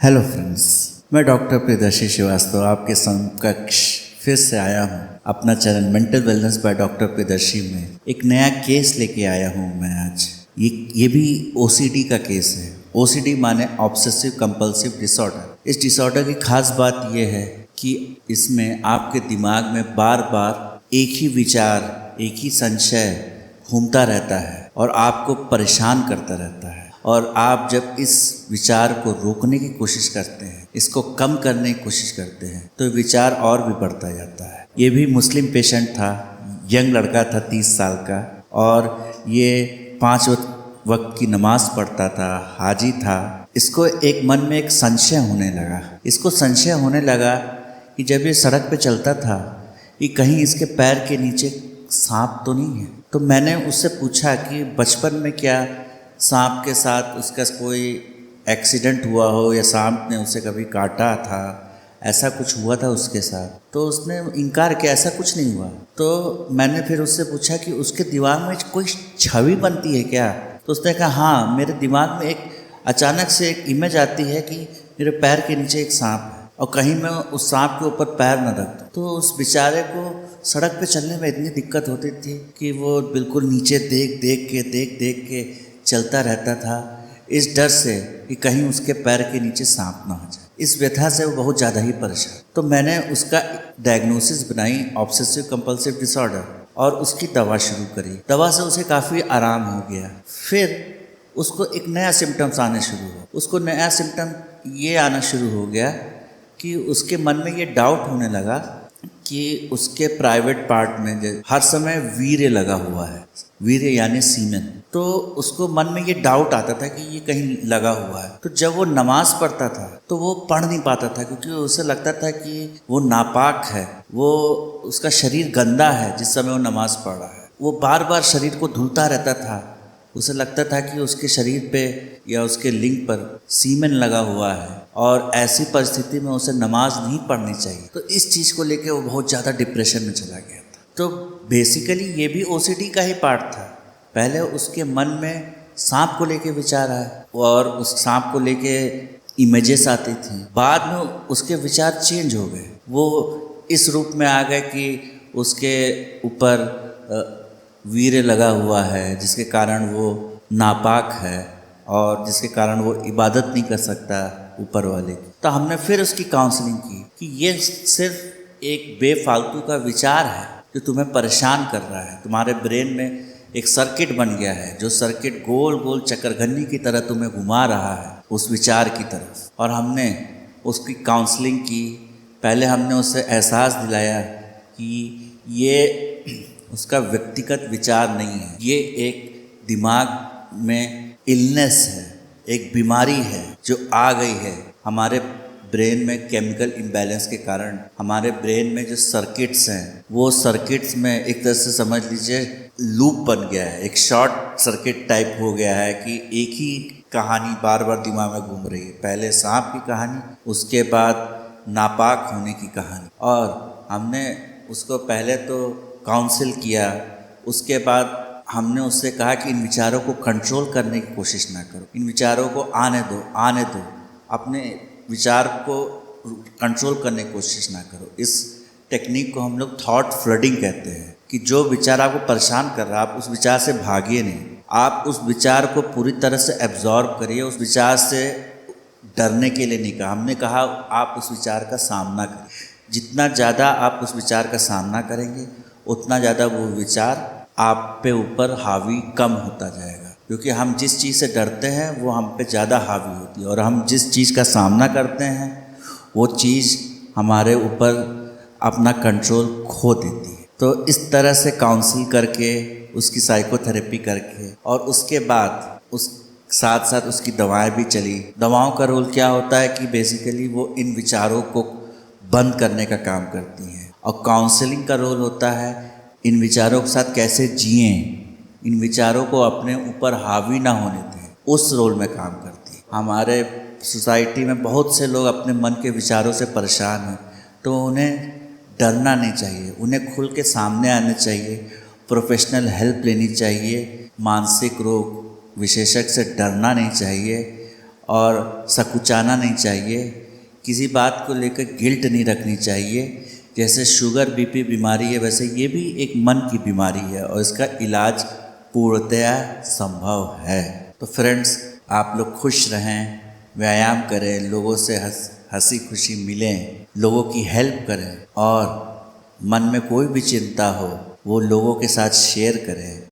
Hello friends, मैं doctor Priyadarshi Srivastava आपके समकक्ष फिर से आया हूँ अपना channel mental wellness by doctor Priyadarshi में एक नया केस लेके आया हूँ मैं आज। ये भी ओसीडी का केस है। ओसीडी माने ऑब्सेसिव कंपल्सिव डिसऑर्डर। इस डिसऑर्डर की खास बात यह है कि इसमें आपके दिमाग में बार बार एक ही विचार, एक ही संशय घूमता रहता है और आपको परेशान करता रहता है। और आप जब इस विचार को रोकने की कोशिश करते हैं, इसको कम करने की कोशिश करते हैं, तो विचार और भी बढ़ता जाता है। ये भी मुस्लिम पेशेंट था, यंग लड़का था 30 साल का, और ये 5 वक्त की नमाज पढ़ता था, हाजी था। इसको एक मन में एक संशय होने लगा। इसको संशय होने लगा कि जब ये सड़क पे चलता था कि कहीं इसके पैर के नीचे सांप तो नहीं है। तो मैंने उससे पूछा कि बचपन में क्या सांप के साथ उसका कोई एक्सीडेंट हुआ हो या सांप ने उसे कभी काटा था, ऐसा कुछ हुआ था उसके साथ? तो उसने इनकार किया, ऐसा कुछ नहीं हुआ। तो मैंने फिर उससे पूछा कि उसके दिमाग में कोई छवि बनती है क्या? तो उसने कहा हाँ, मेरे दिमाग में एक अचानक से एक इमेज आती है कि मेरे पैर के नीचे एक सांप है और कहीं मैं उस सांप के ऊपर पैर न रख दूं। तो उस बेचारे को सड़क पे चलने में इतनी दिक्कत होती थी कि वो बिल्कुल नीचे देख देख के चलता रहता था, इस डर से कि कहीं उसके पैर के नीचे सांप ना हो जाए। इस व्यथा से वो बहुत ज़्यादा ही परेशान। तो मैंने उसका डायग्नोसिस बनाई ऑब्सेसिव कंपल्सिव डिसऑर्डर और उसकी दवा शुरू करी। दवा से उसे काफ़ी आराम हो गया। फिर उसको एक नया सिम्टम्स आने शुरू हुआ। उसको नया सिम्टम ये आना शुरू हो गया कि उसके मन में ये डाउट होने लगा कि उसके प्राइवेट पार्ट में हर समय वीर्य लगा हुआ है। वीर्य यानी सीमेन। तो उसको मन में ये डाउट आता था कि ये कहीं लगा हुआ है। तो जब वो नमाज पढ़ता था तो वो पढ़ नहीं पाता था, क्योंकि उसे लगता था कि वो नापाक है, वो उसका शरीर गंदा है जिस समय वो नमाज पढ़ रहा है। वो बार बार शरीर को धुलता रहता था। उसे लगता था कि उसके शरीर पे या उसके लिंग पर सीमेन लगा हुआ है और ऐसी परिस्थिति में उसे नमाज नहीं पढ़नी चाहिए। तो इस चीज़ को लेकर वो बहुत ज़्यादा डिप्रेशन में चला गया था। तो बेसिकली ये भी ओसीडी का ही पार्ट था। पहले उसके मन में सांप को लेके विचार आए और उस सांप को लेके इमेजेस आती थी। बाद में उसके विचार चेंज हो गए। वो इस रूप में आ गए कि उसके ऊपर वीर्य लगा हुआ है जिसके कारण वो नापाक है और जिसके कारण वो इबादत नहीं कर सकता ऊपर वाले की। तो हमने फिर उसकी काउंसलिंग की कि ये सिर्फ एक बेफालतू का विचार है जो तुम्हें परेशान कर रहा है। तुम्हारे ब्रेन में एक सर्किट बन गया है, जो सर्किट गोल गोल चक्करघन्नी की तरह तुम्हें घुमा रहा है उस विचार की तरफ। और हमने उसकी काउंसलिंग की। पहले हमने उसे एहसास दिलाया कि ये उसका व्यक्तिगत विचार नहीं है, ये एक दिमाग में इलनेस है, एक बीमारी है जो आ गई है हमारे ब्रेन में। केमिकल इम्बैलेंस के कारण हमारे ब्रेन में जो सर्किट्स हैं, वो सर्किट्स में एक तरह से समझ लीजिए लूप बन गया है, एक शॉर्ट सर्किट टाइप हो गया है कि एक ही कहानी बार बार दिमाग में घूम रही है। पहले सांप की कहानी, उसके बाद नापाक होने की कहानी। और हमने उसको पहले तो काउंसिल किया, उसके बाद हमने उससे कहा कि इन विचारों को कंट्रोल करने की कोशिश ना करो, इन विचारों को आने दो, अपने विचार को कंट्रोल करने की कोशिश ना करो। इस टेक्निक को हम लोग थॉट फ्लडिंग कहते हैं कि जो विचार आपको परेशान कर रहा है, आप उस विचार से भागिए नहीं, आप उस विचार को पूरी तरह से एब्जॉर्ब करिए। उस विचार से डरने के लिए नहीं कहा, हमने कहा आप उस विचार का सामना करिए। जितना ज़्यादा आप उस विचार का सामना करेंगे उतना ज़्यादा वो विचार आप पे ऊपर हावी कम होता जाएगा, क्योंकि हम जिस चीज़ से डरते हैं वो हम पे ज़्यादा हावी होती है और हम जिस चीज़ का सामना करते हैं वो चीज़ हमारे ऊपर अपना कंट्रोल खो देती है। तो इस तरह से काउंसिल करके, उसकी साइकोथेरेपी करके, और उसके बाद उस साथ साथ उसकी दवाएं भी चली। दवाओं का रोल क्या होता है कि बेसिकली वो इन विचारों को बंद करने का काम करती हैं। और काउंसलिंग का रोल होता है इन विचारों के साथ कैसे जिएं, इन विचारों को अपने ऊपर हावी ना होने दें, उस रोल में काम करती है। हमारे सोसाइटी में बहुत से लोग अपने मन के विचारों से परेशान हैं, तो उन्हें डरना नहीं चाहिए, उन्हें खुल के सामने आना चाहिए, प्रोफेशनल हेल्प लेनी चाहिए, मानसिक रोग विशेषज्ञ से डरना नहीं चाहिए और सकुचाना नहीं चाहिए, किसी बात को लेकर गिल्ट नहीं रखनी चाहिए। जैसे शुगर बीपी बीमारी है, वैसे ये भी एक मन की बीमारी है और इसका इलाज पूर्णतया संभव है। तो फ्रेंड्स, आप लोग खुश रहें, व्यायाम करें, लोगों से हंसी खुशी मिलें, लोगों की हेल्प करें और मन में कोई भी चिंता हो वो लोगों के साथ शेयर करें।